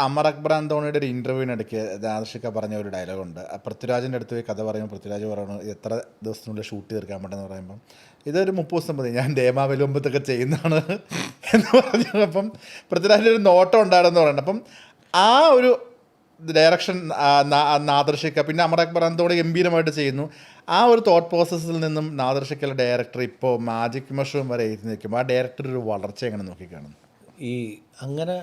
അമർ അക്ബർ ആന്റോണിയുടെ ഒരു ഇൻ്റർവ്യൂവിനിടയ്ക്ക് ആദർശിക്ക പറഞ്ഞ ഒരു ഡയലോഗുണ്ട്. പൃഥ്വിരാജിൻ്റെ അടുത്ത് പോയി കഥ പറയുമ്പോൾ പൃഥ്വിരാജ് പറയുന്നത് ഇത് എത്ര ദിവസത്തിനുള്ളിൽ ഷൂട്ട് തീർക്കാൻ പറ്റുമെന്ന് പറയുമ്പം ഇതൊരു 30 ദിവസം മതി, ഞാൻ ദേമാവലുമ്പത്തൊക്കെ ചെയ്യുന്നതാണ് എന്ന് പറഞ്ഞു. അപ്പം പൃഥ്വിരാജിൻ്റെ ഒരു നോട്ടം ഉണ്ടായിരുന്നു പറയുന്നത്. അപ്പം ആ ഒരു ഡയറക്ഷൻ നാദർഷിക്ക, പിന്നെ അമർ അക്ബർ ആന്റോണി ഗംഭീരമായിട്ട് ചെയ്യുന്നു. ആ ഒരു തോട്ട് പ്രോസസ്സിൽ നിന്നും നാദർഷിക്കയുടെ ഡയറക്ടർ ഇപ്പോൾ മാജിക് മഷ്റൂം വരെ എഴുതി നിൽക്കുമ്പോൾ ആ ഡയറക്ടർ ഒരു വളർച്ച എങ്ങനെ നോക്കിക്കാണുന്നു? ഈ അങ്ങനെ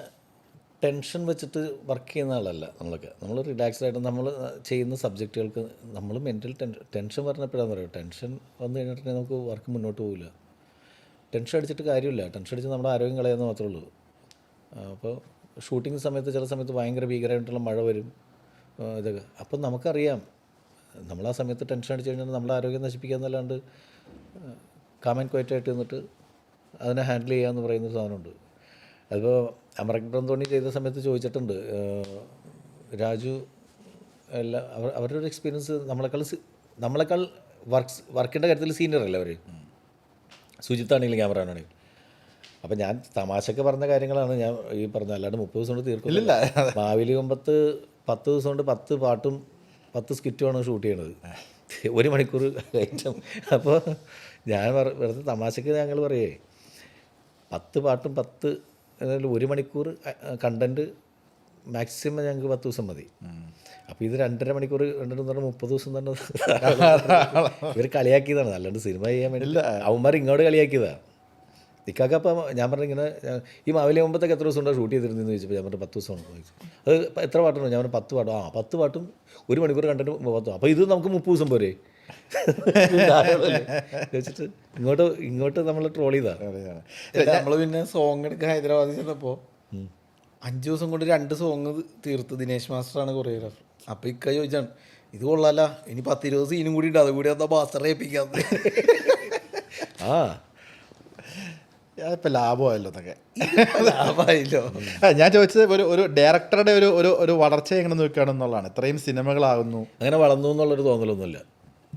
ടെൻഷൻ വെച്ചിട്ട് വർക്ക് ചെയ്യുന്ന ആളല്ല നമ്മളൊക്കെ. നമ്മൾ റിലാക്സ്ഡ് ആയിട്ട് നമ്മൾ ചെയ്യുന്ന സബ്ജക്റ്റുകൾക്ക് നമ്മൾ മെൻ്റൽ ടെൻഷൻ പറഞ്ഞപ്പോഴാന്ന് പറയുക, ടെൻഷൻ വന്നു കഴിഞ്ഞിട്ടുണ്ടെങ്കിൽ നമുക്ക് വർക്ക് മുന്നോട്ട് പോകില്ല. ടെൻഷൻ അടിച്ചിട്ട് കാര്യമില്ല. ടെൻഷൻ അടിച്ച് നമ്മുടെ ആരോഗ്യം കളയുന്നത് മാത്രമേ ഉള്ളൂ. അപ്പോൾ ഷൂട്ടിംഗ് സമയത്ത് ചില സമയത്ത് ഭയങ്കര ഭീകരമായിട്ടുള്ള മഴ വരും, ഇതൊക്കെ. അപ്പം നമുക്കറിയാം നമ്മൾ ആ സമയത്ത് ടെൻഷൻ അടിച്ച് കഴിഞ്ഞാൽ നമ്മുടെ ആരോഗ്യം നശിപ്പിക്കുക എന്നല്ലാണ്ട് കാം ആൻഡ് ക്വയറ്റായിട്ട് നിന്നിട്ട് അതിനെ ഹാൻഡിൽ ചെയ്യുക എന്ന് പറയുന്നൊരു സാധനമുണ്ട്. അതിപ്പോൾ അമർ അക്ബർ ആന്റോണി ചെയ്ത സമയത്ത് ചോദിച്ചിട്ടുണ്ട്, രാജു എല്ലാ അവരുടെ ഒരു എക്സ്പീരിയൻസ് നമ്മളെക്കാൾ വർക്കിൻ്റെ കാര്യത്തിൽ സീനിയർ അല്ലേ അവർ, സുജിത്താണെങ്കിലും ക്യാമറയാണെങ്കിലും. അപ്പം ഞാൻ തമാശക്ക് പറഞ്ഞ കാര്യങ്ങളാണ് ഞാൻ ഈ പറഞ്ഞ, അല്ലാണ്ട് 30 ദിവസം കൊണ്ട് തീർക്കില്ല. മാവേലി കൊമ്പത്ത് 10 ദിവസം കൊണ്ട് 10 പാട്ടും 10 സ്കിറ്റുമാണ് ഷൂട്ട് ചെയ്യണത്, 1 മണിക്കൂർ ഐറ്റം. അപ്പോൾ ഞാൻ വെറുതെ തമാശക്ക് ഞങ്ങൾ പറയേ 10 പാട്ടും 10 1 മണിക്കൂർ കണ്ടൻറ്റ് മാക്സിമം ഞങ്ങൾക്ക് 10 ദിവസം മതി. അപ്പോൾ ഇത് 2.5 മണിക്കൂർ കണ്ടിട്ട് പറഞ്ഞാൽ 30 ദിവസം തന്നെ ഇവർ കളിയാക്കിയതാണ്, അല്ലാണ്ട് സിനിമ ചെയ്യാൻ വേണ്ടിയില്ല. അവന്മാർ ഇങ്ങോട്ട് കളിയാക്കിയതാണ്. ഇക്കാക്ക അപ്പം ഞാൻ പറഞ്ഞു ഇങ്ങനെ ഈ മാവേലി ആകുമ്പോഴത്തേക്ക് എത്ര ദിവസം ഉണ്ടോ ഷൂട്ട് ചെയ്തിരുന്നെന്ന് ചോദിച്ചപ്പോൾ ഞാൻ പറഞ്ഞു 10 ദിവസമാണ് ചോദിച്ചു. അത് എത്ര പാട്ടുണ്ടോ? ഞാൻ പറഞ്ഞു 10 പാട്ടും. 10 പാട്ടും 1 മണിക്കൂർ കണ്ടിട്ട് 10. അപ്പോൾ ഇത് നമുക്ക് 30 ദിവസം പോരെ ചോദിച്ചിട്ട് ഇങ്ങോട്ട് നമ്മൾ ട്രോൾ ചെയ്താണ്. നമ്മൾ പിന്നെ സോങ് എടുക്കാൻ ഹൈദരാബാദിൽ ചെന്നപ്പോൾ 5 ദിവസം കൊണ്ട് 2 സോങ് തീർത്ത് ദിനേശ് മാസ്റ്ററാണ് കൊറിയോഗ്രാഫർ. അപ്പോൾ ഇക്ക ചോദിച്ചാണ് ഇത് കൊള്ളാല്ല, ഇനി 10-20 സീനും കൂടി ഉണ്ട്, അതുകൂടി എന്താ മാസ്റ്ററെ ഏൽപ്പിക്കാം. ഇപ്പം ലാഭമായല്ലോ എന്നൊക്കെ ലാഭമായില്ലോ. ഞാൻ ചോദിച്ചത് ഒരു ഡയറക്ടറുടെ ഒരു വളർച്ച എങ്ങനെ നോക്കുകയാണെന്നുള്ളതാണ്. ഇത്രയും സിനിമകളാകുന്നു, അങ്ങനെ വളർന്നു എന്നുള്ളൊരു തോന്നലൊന്നുമില്ല,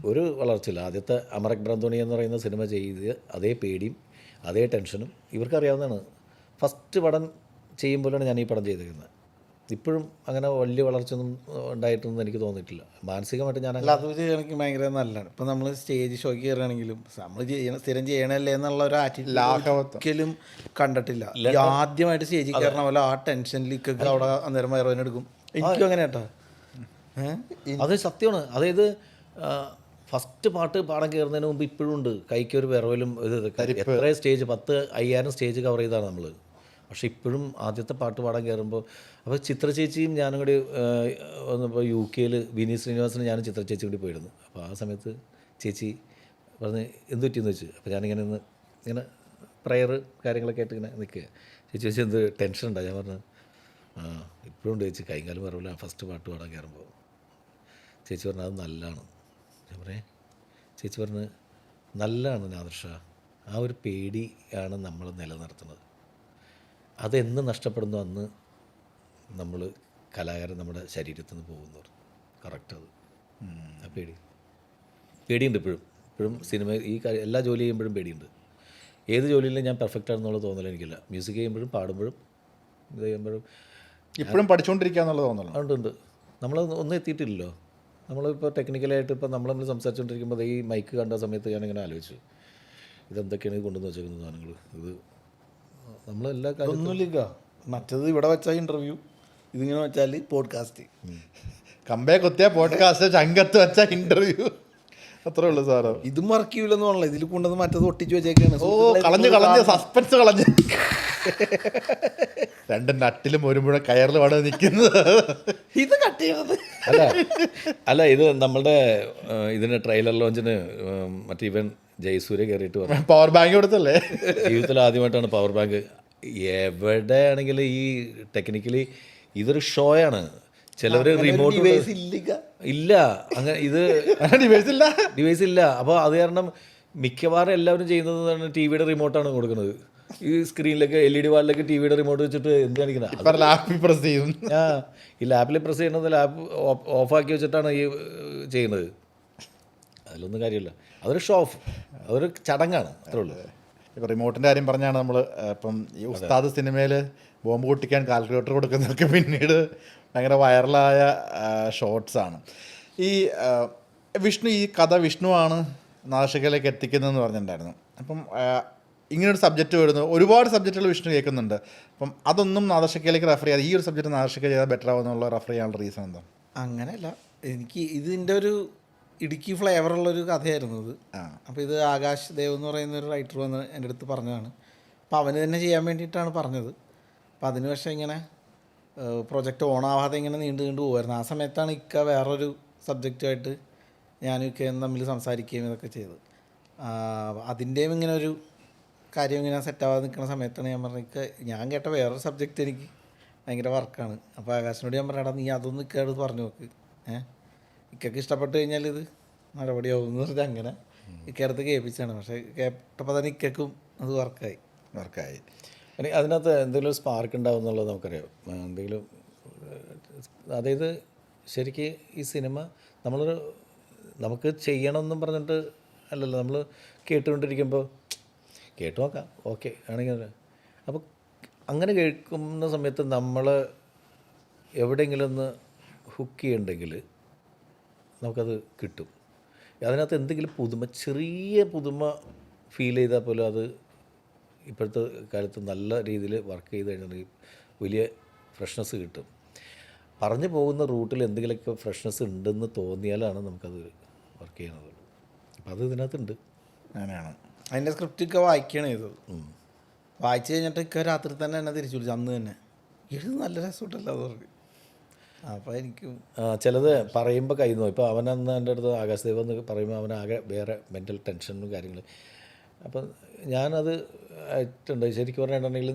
ഒരു വളർച്ചയില്ല. ആദ്യത്തെ അമർ അക്ബർ ആന്റോണി എന്ന് പറയുന്ന സിനിമ ചെയ്ത് അതേ പേടിയും അതേ ടെൻഷനും ഇവർക്കറിയാവുന്നതാണ്. ഫസ്റ്റ് പടം ചെയ്യുമ്പോഴാണ് ഞാൻ ഈ പടം ചെയ്തിരിക്കുന്നത്. ഇപ്പോഴും അങ്ങനെ വലിയ വളർച്ചയൊന്നും ഉണ്ടായിട്ടൊന്നും എനിക്ക് തോന്നിയിട്ടില്ല. മാനസികമായിട്ട് ഞാൻ അല്ല, അത് എനിക്ക് ഭയങ്കര നല്ലതാണ്. ഇപ്പം നമ്മൾ സ്റ്റേജ് ഷോയ്ക്ക് കയറുകയാണെങ്കിലും നമ്മൾ സ്ഥിരം ചെയ്യണല്ലേ എന്നുള്ള ഒരു ആറ്റിറ്റ്യൂഡ് ഒരിക്കലും കണ്ടിട്ടില്ല. ആദ്യമായിട്ട് സ്റ്റേജിൽ കയറണ പോലെ ആ ടെൻഷനിലേക്ക് അവിടെ അന്നേരം വയറുവേദനെടുക്കും. എനിക്കും അങ്ങനെ കേട്ടോ, അത് സത്യമാണ്. അതായത് ഫസ്റ്റ് പാട്ട് പാടാൻ കയറുന്നതിന് മുമ്പ് ഇപ്പോഴും ഉണ്ട് കൈക്കൊരു വിറവലും എത്ര സ്റ്റേജ് 10,000 സ്റ്റേജ് കവർ ചെയ്താണ് നമ്മൾ. പക്ഷേ ഇപ്പോഴും ആദ്യത്തെ പാട്ട് പാടാൻ കയറുമ്പോൾ അപ്പോൾ ചിത്ര ചേച്ചിയും ഞാനും കൂടി വന്നപ്പോൾ UK വിനീത് ശ്രീനിവാസനും ഞാനും ചിത്ര ചേച്ചി കൂടി പോയിരുന്നു. അപ്പോൾ ആ സമയത്ത് ചേച്ചി പറഞ്ഞ് എന്ത് പറ്റിയെന്ന് വെച്ചു. അപ്പോൾ ഞാനിങ്ങനെ ഇങ്ങനെ പ്രയർ കാര്യങ്ങളൊക്കെ ആയിട്ട് ഇങ്ങനെ നിൽക്കുക. ചേച്ചി വെച്ച് എന്ത് ടെൻഷൻ ഉണ്ടായി? ഞാൻ പറഞ്ഞു ഇപ്പോഴും ഉണ്ട് ചേച്ചി, കൈകാലം പറവില്ല ഫസ്റ്റ് പാട്ട് പാടാൻ കയറുമ്പോൾ. ചേച്ചി പറഞ്ഞു അത് നല്ലതാണ്. ഞാൻ പറയേ, ചേച്ചി പറഞ്ഞ് നല്ലതാണ് നാദർഷ, ആ ഒരു പേടിയാണ് നമ്മൾ നിലനിർത്തുന്നത്. അതെന്ന് നഷ്ടപ്പെടുന്നു അന്ന് നമ്മൾ കലാകാരൻ നമ്മുടെ ശരീരത്തിൽ നിന്ന് പോകുന്നു. കറക്റ്റ് അത്. ആ പേടിയുണ്ട് ഇപ്പോഴും സിനിമ ഈ എല്ലാ ജോലി ചെയ്യുമ്പോഴും പേടിയുണ്ട്. ഏത് ജോലിയിലും ഞാൻ പെർഫെക്റ്റ് ആണെന്നുള്ള തോന്നൽ എനിക്കില്ല. മ്യൂസിക് ചെയ്യുമ്പോഴും പാടുമ്പോഴും ഇത് ചെയ്യുമ്പോഴും ഇപ്പോഴും പഠിച്ചുകൊണ്ടിരിക്കുക എന്നുള്ള തോന്നലാണ്. ഉണ്ട്. നമ്മൾ ഒന്നും എത്തിയിട്ടില്ലല്ലോ. നമ്മളിപ്പോൾ ടെക്നിക്കലായിട്ട് ഇപ്പോൾ നമ്മൾ സംസാരിച്ചുകൊണ്ടിരിക്കുമ്പോൾ ഈ മൈക്ക് കണ്ട സമയത്ത് ഞാനിങ്ങനെ ആലോചിച്ചു ഇതെന്തൊക്കെയാണ് കൊണ്ടുവന്ന് വെച്ചേക്കുന്ന സാധനങ്ങൾ. ഇത് നമ്മളെല്ലാ ഒന്നുമില്ല. മറ്റത് ഇവിടെ വെച്ചാൽ ഇൻ്റർവ്യൂ, ഇതിങ്ങനെ വെച്ചാൽ പോഡ്കാസ്റ്റ്, കമ്പേ കുത്തിയ പോഡ്കാസ്റ്റ്, ചങ്കത്ത് വെച്ച ഇൻ്റർവ്യൂ, അത്രേ ഉള്ളൂ സാറോ. ഇതും വർക്ക് ചെയ്യില്ലെന്ന് പറഞ്ഞില്ല, ഇതിൽ കൊണ്ടുവന്ന് മറ്റത് ഒട്ടിച്ച് വെച്ചേക്കാണ്. കളഞ്ഞ് സസ്പെൻസ് കളഞ്ഞ് 2 നട്ടിലും 1 മുഴ കയറിലുമാണ് നിൽക്കുന്നത്. ഇത് കട്ട് ചെയ്യണത് അല്ല ഇത് നമ്മളുടെ ഇതിന് ട്രെയിലർ ലോഞ്ചിന് മറ്റേ ഇവൻ ജയസൂര്യ കയറിയിട്ട് പറഞ്ഞു പവർ ബാങ്ക് കൊടുത്തല്ലേ. ജീവിതത്തിൽ ആദ്യമായിട്ടാണ് പവർ ബാങ്ക്. എവിടെയാണെങ്കിൽ ഈ ടെക്നിക്കലി ഇതൊരു ഷോയാണ്. ചിലവർ റിമോട്ട് ഇല്ല, അങ്ങനെ ഇത് ഡിവൈസ് ഇല്ല. അപ്പോൾ അത് കാരണം മിക്കവാറും എല്ലാവരും ചെയ്യുന്നത് TV റിമോട്ടാണ് കൊടുക്കുന്നത്. ഈ സ്ക്രീനിലേക്ക് LED വാളിലേക്ക് TV റിമോട്ട് വെച്ചിട്ട് എന്ത് കാണിക്കുന്നത്? ഈ ലാപ്പിൽ പ്രസ് ചെയ്യുന്നത് ലാപ്പ് ഓഫാക്കി വെച്ചിട്ടാണ് ഈ ചെയ്യുന്നത്. അതിലൊന്നും കാര്യമില്ല. അതൊരു ഷോ ഓഫ്, അതൊരു ചടങ്ങാണ്, അത്രേ ഉള്ളൂ. ഇപ്പോൾ റിമോട്ടിൻ്റെ കാര്യം പറഞ്ഞാണ് നമ്മൾ ഇപ്പം ഈ ഉസ്താദ് സിനിമയിൽ ബോംബ് പൊട്ടിക്കാൻ കാൽക്കുലേറ്റർ കൊടുക്കുന്നതൊക്കെ പിന്നീട് ഭയങ്കര വൈറലായ ഷോർട്സാണ്. ഈ വിഷ്ണു ഈ കഥ വിഷ്ണുവാണ് നാദർഷക്കയിലേക്ക് എത്തിക്കുന്നതെന്ന് പറഞ്ഞിട്ടുണ്ടായിരുന്നു. അപ്പം ഇങ്ങനൊരു സബ്ജക്റ്റ് വരുന്നു, ഒരുപാട് സബ്ജക്റ്റുകൾ വിഷ്ണു കേൾക്കുന്നുണ്ട്. അപ്പം അതൊന്നും നാദർഷക്കയിലേക്ക് റെഫർ ചെയ്യാതെ ഈ ഒരു സബ്ജക്റ്റ് നാദർഷക്ക ചെയ്താൽ ബെറ്റർ ആവുമെന്നുള്ള റെഫർ ചെയ്യാനുള്ള റീസൺ എന്താ? അങ്ങനെയല്ല, എനിക്ക് ഇതിൻ്റെ ഒരു ഇടുക്കി ഫ്ലേവറുള്ളൊരു കഥയായിരുന്നു ഇത്. അപ്പോൾ ഇത് ആകാശ് ദേവ് എന്ന് പറയുന്ന ഒരു റൈറ്റർ വന്ന് എൻ്റെ അടുത്ത് പറഞ്ഞതാണ്. അപ്പോൾ അവന് തന്നെ ചെയ്യാൻ വേണ്ടിയിട്ടാണ് പറഞ്ഞത്. അപ്പോൾ അതിന് പക്ഷേ ഇങ്ങനെ പ്രൊജക്റ്റ് ഓണാവാതെ ഇങ്ങനെ നീണ്ടു പോകുമായിരുന്നു. ആ സമയത്താണ് ഇക്ക വേറൊരു സബ്ജക്റ്റുമായിട്ട് ഞാനും ഇക്കയും തമ്മിൽ സംസാരിക്കുകയും ഇതൊക്കെ ചെയ്തത്. അതിൻ്റെയും ഇങ്ങനെ ഒരു കാര്യം ഇങ്ങനെ സെറ്റാവാതെ നിൽക്കുന്ന സമയത്താണ് ഞാൻ പറഞ്ഞത്, ഇക്ക ഞാൻ കേട്ട വേറൊരു സബ്ജക്റ്റ് എനിക്ക് ഭയങ്കര വർക്കാണ്. അപ്പോൾ ആകാശിനോട് ഞാൻ പറഞ്ഞാടാ നീ അതൊന്നും ഇക്കയോട് പറഞ്ഞു നോക്ക്, ഇക്കയ്ക്ക് ഇഷ്ടപ്പെട്ട് കഴിഞ്ഞാൽ ഇത് നടപടിയാവും എന്ന് പറഞ്ഞാൽ അങ്ങനെ ഇക്കടുത്ത് കേൾപ്പിച്ചാണ്. പക്ഷേ കേട്ടപ്പോൾ തന്നെ ഇക്കും അത് വർക്കായി. അതിനകത്ത് എന്തെങ്കിലും സ്പാർക്ക് ഉണ്ടാവും എന്നുള്ളത് നമുക്കറിയാം. എന്തെങ്കിലും അതായത് ശരിക്ക് ഈ സിനിമ നമുക്ക് ചെയ്യണമെന്നും പറഞ്ഞിട്ട് അല്ലല്ലോ, നമ്മൾ കേട്ടുകൊണ്ടിരിക്കുമ്പോൾ കേട്ടു നോക്കാം ഓക്കെ ആണെങ്കിൽ. അപ്പോൾ അങ്ങനെ കേൾക്കുന്ന സമയത്ത് നമ്മൾ എവിടെയെങ്കിലും ഒന്ന് ഹുക്ക് ചെയ്യണ്ടെങ്കിൽ നമുക്കത് കിട്ടും. അതിനകത്ത് എന്തെങ്കിലും ചെറിയ പുതുമ ഫീൽ ചെയ്താൽ പോലും അത് ഇപ്പോഴത്തെ കാലത്ത് നല്ല രീതിയിൽ വർക്ക് ചെയ്ത് കഴിഞ്ഞിട്ടുണ്ടെങ്കിൽ വലിയ ഫ്രഷ്നെസ് കിട്ടും. പറഞ്ഞു പോകുന്ന റൂട്ടിൽ എന്തെങ്കിലുമൊക്കെ ഫ്രഷ്നെസ് ഉണ്ടെന്ന് തോന്നിയാലാണ് നമുക്കത് വർക്ക് ചെയ്യണത്. അപ്പോൾ അത് ഇതിനകത്തുണ്ട്. അങ്ങനെയാണ്. അതിൻ്റെ സ്ക്രിപ്റ്റൊക്കെ വായിക്കുകയാണ് ചെയ്തത്. വായിച്ചു കഴിഞ്ഞിട്ട് ഇക്ക രാത്രി തന്നെ എന്നെ തിരിച്ചു വിളിച്ചു. അന്ന് തന്നെ എഴുതി നല്ല രസമുണ്ടല്ലോ അത് പറഞ്ഞു. അപ്പോൾ എനിക്ക് ചിലത് പറയുമ്പോൾ കഴിയുന്നു. ഇപ്പോൾ അവനന്ന് എൻ്റെ അടുത്ത് ആകാശദേവ് എന്ന് പറയുമ്പോൾ അവനാകെ വേറെ മെൻ്റൽ ടെൻഷനും കാര്യങ്ങൾ. അപ്പം ഞാനത് ആയിട്ടുണ്ട്. ശരിക്കും പറഞ്ഞിട്ടുണ്ടെങ്കിൽ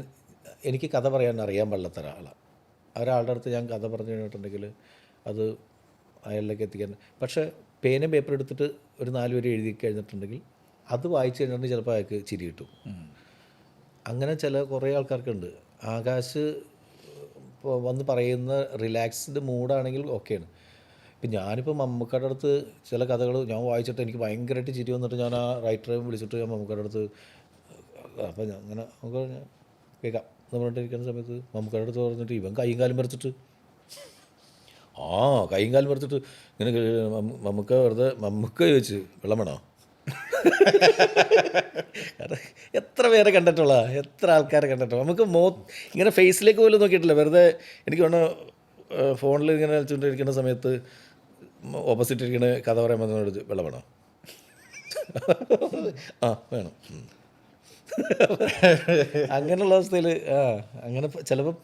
എനിക്ക് കഥ പറയാൻ അറിയാൻ പാടില്ലാത്ത ഒരാളുടെ അടുത്ത് ഞാൻ കഥ പറഞ്ഞു കഴിഞ്ഞിട്ടുണ്ടെങ്കിൽ അത് അയാളിലേക്ക് എത്തിക്കാൻ. പക്ഷേ പേനും പേപ്പർ എടുത്തിട്ട് ഒരു 4 വരി എഴുതി കഴിഞ്ഞിട്ടുണ്ടെങ്കിൽ അത് വായിച്ചു കഴിഞ്ഞിട്ടുണ്ടെങ്കിൽ ചിലപ്പോൾ അയാൾക്ക് ചിരി കിട്ടും. അങ്ങനെ കുറേ ആൾക്കാർക്കുണ്ട്. ആകാശ് ഇപ്പോൾ വന്ന് പറയുന്ന റിലാക്സ്ഡ് മൂഡാണെങ്കിൽ ഓക്കെയാണ്. ഇപ്പം ഞാനിപ്പോൾ മമ്മൂക്കയുടെ അടുത്ത് ചില കഥകൾ ഞാൻ വായിച്ചിട്ട് എനിക്ക് ഭയങ്കരമായിട്ട് ചിരി വന്നിട്ട് ഞാൻ ആ റൈറ്ററെ വിളിച്ചിട്ട് ഞാൻ മമ്മൂക്കയുടെ അടുത്ത് അപ്പം അങ്ങനെ നമുക്ക് കേൾക്കാം എന്ന് പറഞ്ഞിട്ടിരിക്കുന്ന സമയത്ത് മമ്മൂക്കയുടെ അടുത്ത് പറഞ്ഞിട്ട് ഇവൻ കൈയും കാലും പറിച്ചിട്ട് കൈയും കാലും പറിച്ചിട്ട് ഇങ്ങനെ മമ്മൂക്ക ചോദിച്ച് വെള്ളം വേണോ? എത്ര പേരെ കണ്ടിട്ടുള്ള, എത്ര ആൾക്കാരെ കണ്ടിട്ടുള്ള. നമുക്ക് ഇങ്ങനെ ഫേസിലേക്ക് പോലും നോക്കിയിട്ടില്ല. വെറുതെ എനിക്ക് വേണം ഫോണിൽ ഇങ്ങനെ കളിച്ചുകൊണ്ടിരിക്കുന്ന സമയത്ത് ഓപ്പോസിറ്റ് ഇരിക്കുന്ന കഥ പറയാൻ വന്നോട് വെള്ളം വേണോ? വേണം. അങ്ങനെയുള്ള അവസ്ഥയിൽ അങ്ങനെ ചിലപ്പോൾ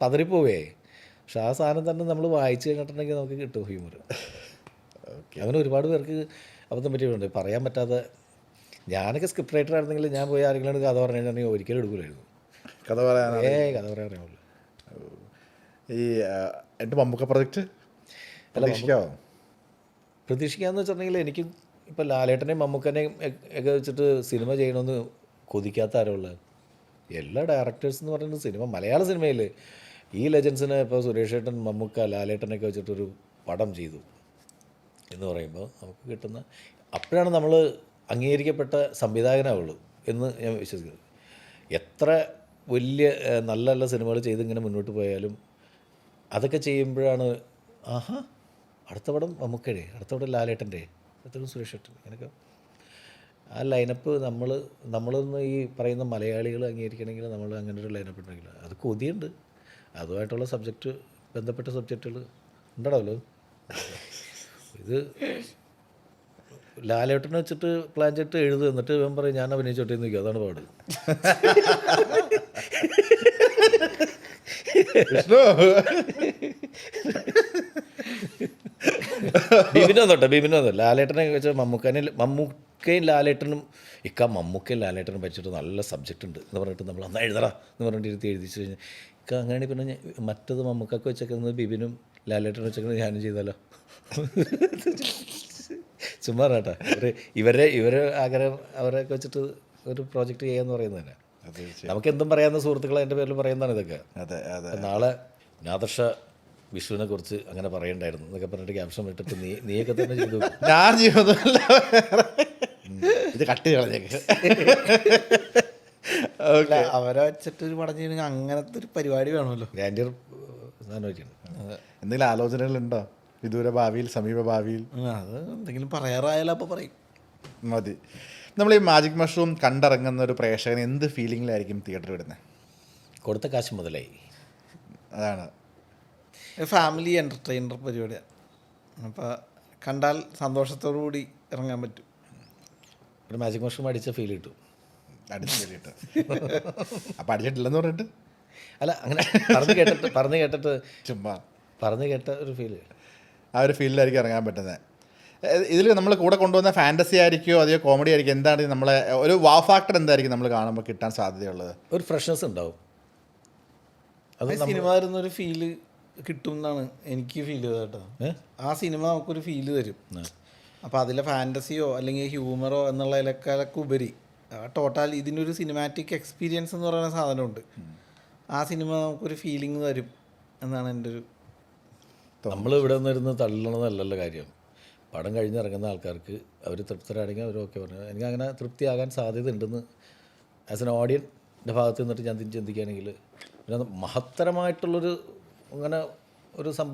പതറിപ്പോവേ. പക്ഷെ ആ സാധനം തന്നെ നമ്മൾ വായിച്ചു കഴിഞ്ഞിട്ടുണ്ടെങ്കിൽ നമുക്ക് കിട്ടും ഹ്യൂമർ. അങ്ങനെ ഒരുപാട് പേർക്ക് അബദ്ധം പറ്റിയിട്ടുണ്ട്. പറയാൻ പറ്റാതെ. ഞാനൊക്കെ സ്ക്രിപ്റ്റ് റൈറ്റർ ആയിരുന്നെങ്കിൽ ഞാൻ പോയി ആരെങ്കിലും കഥ പറഞ്ഞു കഴിഞ്ഞാൽ ഒരിക്കലും എടുക്കില്ലായിരുന്നു. കഥ പറയാൻ അറിയാമല്ലോ. ഈ എൻ്റെ മമ്മൂക്ക പ്രൊജക്റ്റ് പ്രതീക്ഷിക്കാമെന്ന് വെച്ചിട്ടുണ്ടെങ്കിൽ എനിക്ക് ഇപ്പോൾ ലാലേട്ടനെയും മമ്മൂക്കനെയും ഒക്കെ വെച്ചിട്ട് സിനിമ ചെയ്യണമെന്ന് കൊതിക്കാത്ത ആരുള്ളത്. എല്ലാ ഡയറക്ടേഴ്സ് എന്ന് പറയുന്നത് മലയാള സിനിമയിൽ ഈ ലെജൻസിനെ ഇപ്പോൾ സുരേഷ് ഏട്ടൻ, മമ്മൂക്ക, ലാലേട്ടനൊക്കെ വെച്ചിട്ടൊരു പടം ചെയ്തു എന്ന് പറയുമ്പോൾ നമുക്ക് കിട്ടുന്ന അപ്പോഴാണ് നമ്മൾ അംഗീകരിക്കപ്പെട്ട സംവിധായകനാവുള്ളൂ എന്ന് ഞാൻ വിശ്വസിക്കുന്നത്. എത്ര വലിയ നല്ല നല്ല സിനിമകൾ ചെയ്ത് ഇങ്ങനെ മുന്നോട്ട് പോയാലും അതൊക്കെ ചെയ്യുമ്പോഴാണ് അടുത്ത പടം മമ്മൂക്കയുടെ, അടുത്ത പടം ലാലേട്ടൻ്റെ, അടുത്ത പടം സുരേഷ് ഏട്ടൻ, അങ്ങനെയൊക്കെ ആ ലൈനപ്പ് നമ്മളൊന്ന് ഈ പറയുന്ന മലയാളികൾ അംഗീകരിക്കണമെങ്കിൽ നമ്മൾ അങ്ങനെ ഒരു ലൈനപ്പ് ഉണ്ടെങ്കിൽ അത് കൊതിയുണ്ട്. അതുമായിട്ടുള്ള ബന്ധപ്പെട്ട സബ്ജക്റ്റുകൾ ഉണ്ടാവുമല്ലോ. ഇത് ലാലേട്ടനെ വെച്ചിട്ട് പ്ലാൻ ചെയ്തിട്ട് എഴുതുക, എന്നിട്ട് ഇവൻ പറയും ഞാൻ അഭിനയിച്ചോട്ടെ നിൽക്കും. അതാണ് പാട്. ബിബിനോട്ടോ ലാലേട്ടനെ വെച്ചാൽ മമ്മൂക്കയും ലാലേട്ടനും മമ്മൂക്കയും ലാലേട്ടനും പഠിച്ചിട്ട് നല്ല സബ്ജക്റ്റ് ഉണ്ട് എന്ന് പറഞ്ഞിട്ട് നമ്മൾ അന്നാ എഴുതറാ എന്ന് പറഞ്ഞിട്ട് എഴുതിച്ചു കഴിഞ്ഞാൽ അങ്ങനെ പിന്നെ മറ്റത് മമ്മൂക്കൊക്കെ വെച്ചേക്കുന്നത് ബിബിനും ലാലേട്ടനും വെച്ചേക്കുന്നത് ഞാനും ചെയ്താലോ. ചുമ്മാ കേട്ടോ ഇവരെ ആഗ്രഹം അവരൊക്കെ വെച്ചിട്ട് ഒരു പ്രോജക്റ്റ് ചെയ്യാന്ന് പറയുന്നത് തന്നെ നമുക്ക് എന്തും പറയാവുന്ന സുഹൃത്തുക്കളെ എൻ്റെ പേരിൽ പറയുന്നതാണ് ഇതൊക്കെ. നാളെ നാദർഷ വിഷുവിനെ കുറിച്ച് അങ്ങനെ പറയണ്ടായിരുന്നു എന്നൊക്കെ പറഞ്ഞിട്ട് ക്യാപ്ഷൻ ഇട്ടിട്ട് നീയൊക്കെ തന്നെ ചെയ്തു. ഞാൻ ചെയ്യുന്നതല്ല, ഇത് കട്ട് കളഞ്ഞേക്ക്. അല്ല, അവരെ വെച്ചിട്ട് ഒരു പടം ചെയ്യണമെങ്കിൽ അങ്ങനത്തെ ഒരു പരിപാടി വേണമല്ലോ. ഗ്രാൻഡിയർ സാധനമൊക്കെയാണ്. എന്തെങ്കിലും ആലോചനകളുണ്ടോ വിദൂര ഭാവിയിൽ, സമീപ ഭാവിയിൽ? അത് എന്തെങ്കിലും പറയാറായാലും അപ്പോൾ പറയും. മതി. നമ്മൾ ഈ മാജിക് മഷ്റൂം കണ്ടിറങ്ങുന്ന ഒരു പ്രേക്ഷകൻ എന്ത് ഫീലിങ്ങിലായിരിക്കും തിയേറ്ററിൽ വിടുന്നത്? കൊടുത്ത കാശ് മുതലായി. അതാണ് ഫാമിലി എൻ്റർടൈനർ പരിപാടിയാണ്. അപ്പോൾ കണ്ടാൽ സന്തോഷത്തോടു കൂടി ഇറങ്ങാൻ പറ്റും. ഒരു മാജിക് മഷ്റൂം അടിച്ച ഫീൽ കിട്ടും. അടിച്ചു കയറിയിട്ട്. അപ്പം അടിച്ചിട്ടില്ലെന്ന് പറഞ്ഞിട്ട് അല്ല, അങ്ങനെ പറഞ്ഞു കേട്ടിട്ട് ചുമ്മാ പറഞ്ഞു കേട്ട ഒരു ഫീല്, ആ ഒരു ഫീൽഡിലായിരിക്കും ഇറങ്ങാൻ പറ്റുന്നത്. ഇതിൽ നമ്മൾ കൂടെ കൊണ്ടുവന്ന ഫാൻറ്റസി ആയിരിക്കുമോ അതെയോ കോമഡി ആയിരിക്കും? എന്താണ് നമ്മളെ ഒരു വാ ഫാക്ടർ എന്തായിരിക്കും നമ്മൾ കാണുമ്പോൾ കിട്ടാൻ സാധ്യതയുള്ളത്? ഒരു ഫ്രഷ്നെസ് ഉണ്ടാവും. അത് സിനിമ തരുന്നൊരു ഫീല് കിട്ടും എന്നാണ് എനിക്ക് ഫീൽ ചെയ്തത് കേട്ടോ. ആ സിനിമ നമുക്കൊരു ഫീല് തരും. അപ്പോൾ അതിലെ ഫാൻറ്റസിയോ അല്ലെങ്കിൽ ഹ്യൂമറോ എന്നുള്ളതിലൊക്കെ ഉപരി ടോട്ടൽ ഇതിനൊരു സിനിമാറ്റിക് എക്സ്പീരിയൻസ് എന്ന് പറയുന്ന സാധനമുണ്ട്. ആ സിനിമ നമുക്കൊരു ഫീലിംഗ് തരും എന്നാണ് എൻ്റെ ഒരു. നമ്മൾ ഇവിടെ നിന്നിരുന്ന് തള്ളണതല്ലല്ലോ കാര്യം. പടം കഴിഞ്ഞിറങ്ങുന്ന ആൾക്കാർക്ക് അവർ തൃപ്തരാണെങ്കിൽ അവർ ഓക്കെ പറഞ്ഞു. എനിക്ക് അങ്ങനെ തൃപ്തിയാകാൻ സാധ്യത ഉണ്ടെന്ന് ആസ് എൻ ഓഡിയൻസിൻ്റെ ഭാഗത്ത് നിന്നിട്ട് ഞാൻ ചിന്തിക്കുകയാണെങ്കിൽ പിന്നെ മഹത്തരമായിട്ടുള്ളൊരു അങ്ങനെ ഒരു സംഭവം